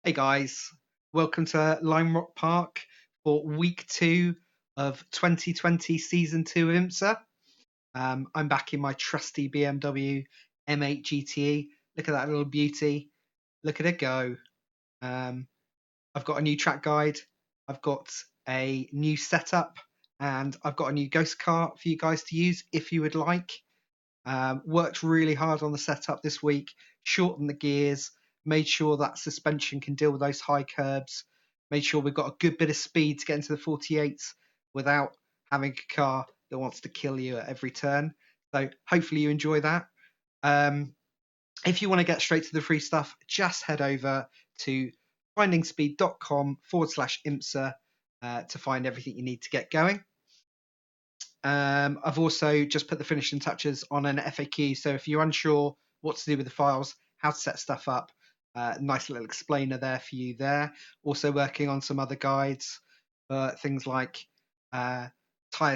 Hey guys, welcome to Lime Rock Park for week 2 of 2020 season 2 of IMSA. I'm back in my trusty BMW M8 GTE. Look at that little beauty. Look at it go. I've got a new track guide. I've got a new setup and I've got a new ghost car for you guys to use if you would like. Worked really hard on the setup this week, shortened the gears, made sure that suspension can deal with those high curbs, made sure we've got a good bit of speed to get into the 48s without having a car that wants to kill you at every turn. So hopefully you enjoy that. If you want to get straight to the free stuff, just head over to findingspeed.com/IMSA to find everything you need to get going. I've also just put the finishing touches on an FAQ, so if you're unsure what to do with the files, how to set stuff up, nice little explainer there for you there. Also working on some other guides for things like tyre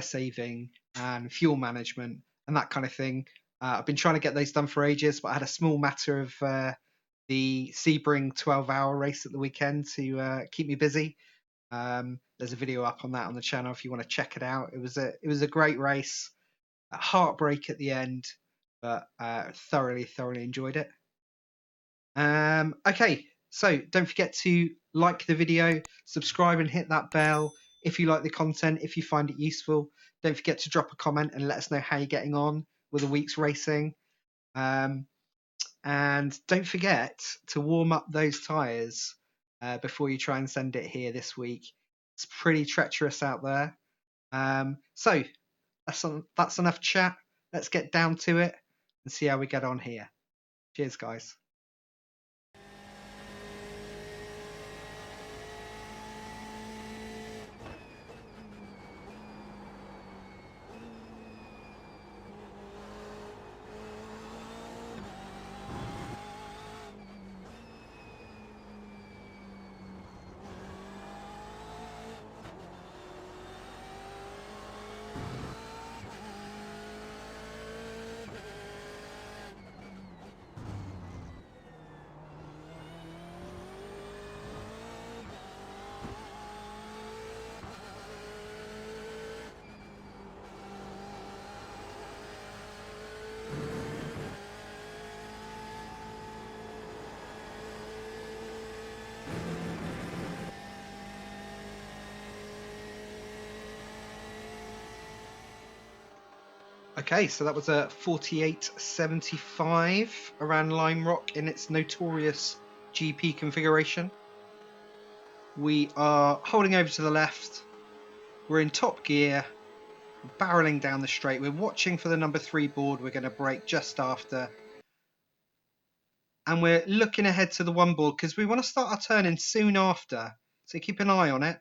saving and fuel management and that kind of thing. I've been trying to get those done for ages, but I had a small matter of the Sebring 12-hour race at the weekend to keep me busy. There's a video up on that on the channel if you want to check it out. It was a great race, a heartbreak at the end, but thoroughly enjoyed it. Okay, so don't forget to like the video, subscribe and hit that bell if you like the content, if you find it useful. Don't forget to drop a comment and let us know how you're getting on with a week's racing. And don't forget to warm up those tyres before you try and send it here this week. It's pretty treacherous out there. So that's enough chat. Let's get down to it and see how we get on here. Cheers, guys. Okay, so that was a 48.75 around Lime Rock in its notorious GP configuration. We are holding over to the left. We're in top gear, barreling down the straight. We're watching for the number 3 board. We're going to brake just after. And we're looking ahead to the 1 board because we want to start our turning soon after. So keep an eye on it.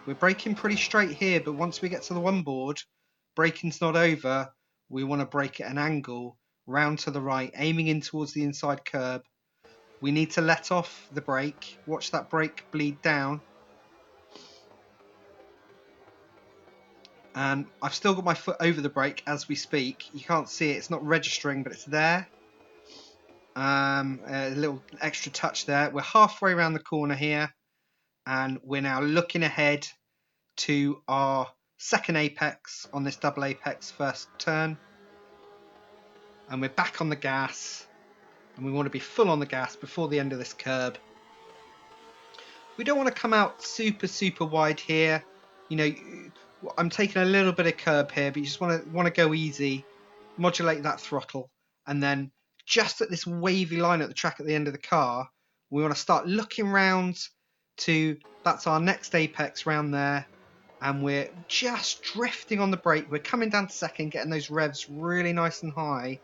We're braking pretty straight here, but once we get to the 1 board, braking's not over. We want to brake at an angle, round to the right, aiming in towards the inside curb. We need to let off the brake. Watch that brake bleed down. And I've still got my foot over the brake as we speak. You can't see it. It's not registering, but it's there. A little extra touch there. We're halfway around the corner here. And we're now looking ahead to our second apex on this double apex first turn. And we're back on the gas. And we want to be full on the gas before the end of this curb. We don't want to come out super wide here. You know, I'm taking a little bit of curb here, but you just want to go easy, modulate that throttle, and then just at this wavy line at the track at the end of the car, we want to start looking round to, that's our next apex round there, and we're just drifting on the brake. We're coming down to second, getting those revs really nice and high,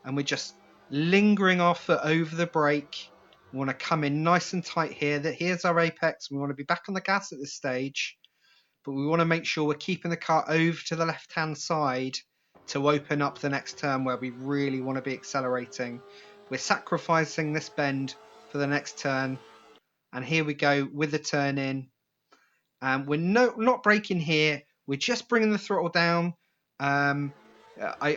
and we're just lingering our foot over the brake. We want to come in nice and tight here. Here's our apex. We want to be back on the gas at this stage, but we want to make sure we're keeping the car over to the left-hand side to open up the next turn where we really want to be accelerating. We're sacrificing this bend for the next turn, and here we go with the turn in. We're not braking here. We're just bringing the throttle down. I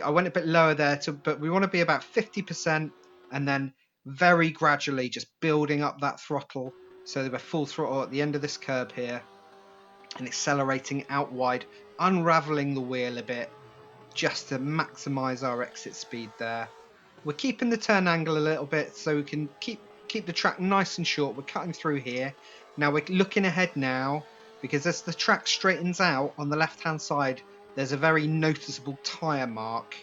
went a bit lower there, but we want to be about 50%, and then very gradually just building up that throttle so that we're full throttle at the end of this curb here, and accelerating out wide, unraveling the wheel a bit just to maximize our exit speed there. We're keeping the turn angle a little bit so we can keep the track nice and short. We're cutting through here. Now we're looking ahead now, because as the track straightens out on the left hand side, there's a very noticeable tyre mark,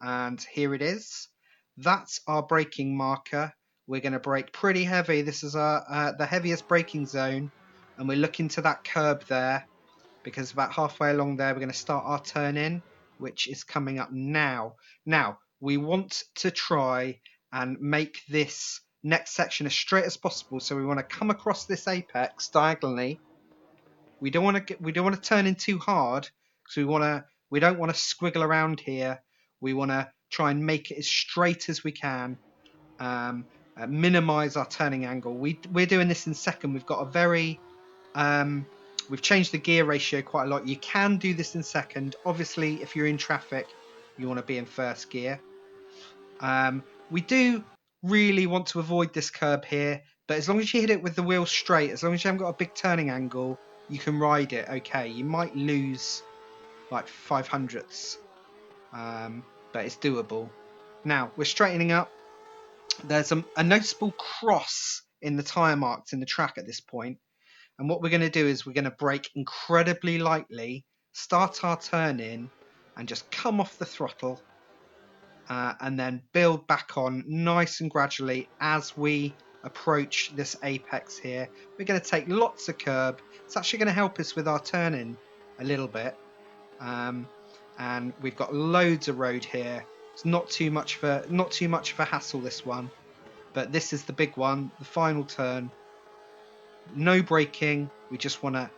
and here it is. That's our braking marker. We're going to brake pretty heavy. This is our the heaviest braking zone, and we're looking to that curb there, because about halfway along there we're going to start our turn in, which is coming up now. Now we want to try and make this next section as straight as possible, so we want to come across this apex diagonally. We don't want to turn in too hard, because we don't want to squiggle around here. We want to try and make it as straight as we can, minimize our turning angle. We're doing this in second. We've got a very we've changed the gear ratio quite a lot. You can do this in second. Obviously, if you're in traffic, you want to be in first gear. We do really want to avoid this curb here, but as long as you hit it with the wheel straight, as long as you haven't got a big turning angle, you can ride it okay. You might lose like 500ths, but it's doable. Now, we're straightening up. There's a noticeable cross in the tyre marks in the track at this point. And what we're going to do is we're going to brake incredibly lightly, start our turn in, and just come off the throttle, and then build back on nice and gradually as we approach this apex here. We're going to take lots of curb. It's actually going to help us with our turn in a little bit. And we've got loads of road here. It's not too much for hassle, this one, but this is the big one, the final turn. No braking. We just want to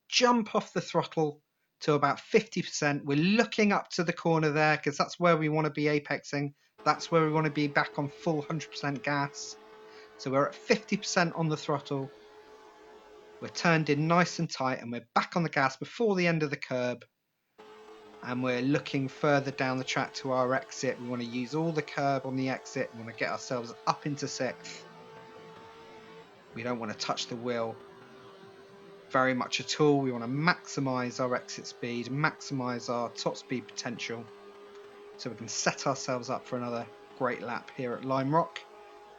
jump off the throttle to about 50%. We're looking up to the corner there, because that's where we want to be apexing. That's where we want to be back on full 100% gas. So we're at 50% on the throttle. We're turned in nice and tight, and we're back on the gas before the end of the curb. And we're looking further down the track to our exit. We want to use all the curb on the exit. We want to get ourselves up into sixth. We don't want to touch the wheel very much at all. We want to maximize our exit speed, maximize our top speed potential, so we can set ourselves up for another great lap here at Lime Rock.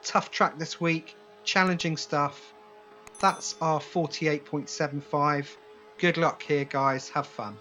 Tough track this week, challenging stuff. That's our 48.75. Good luck here, guys. Have fun.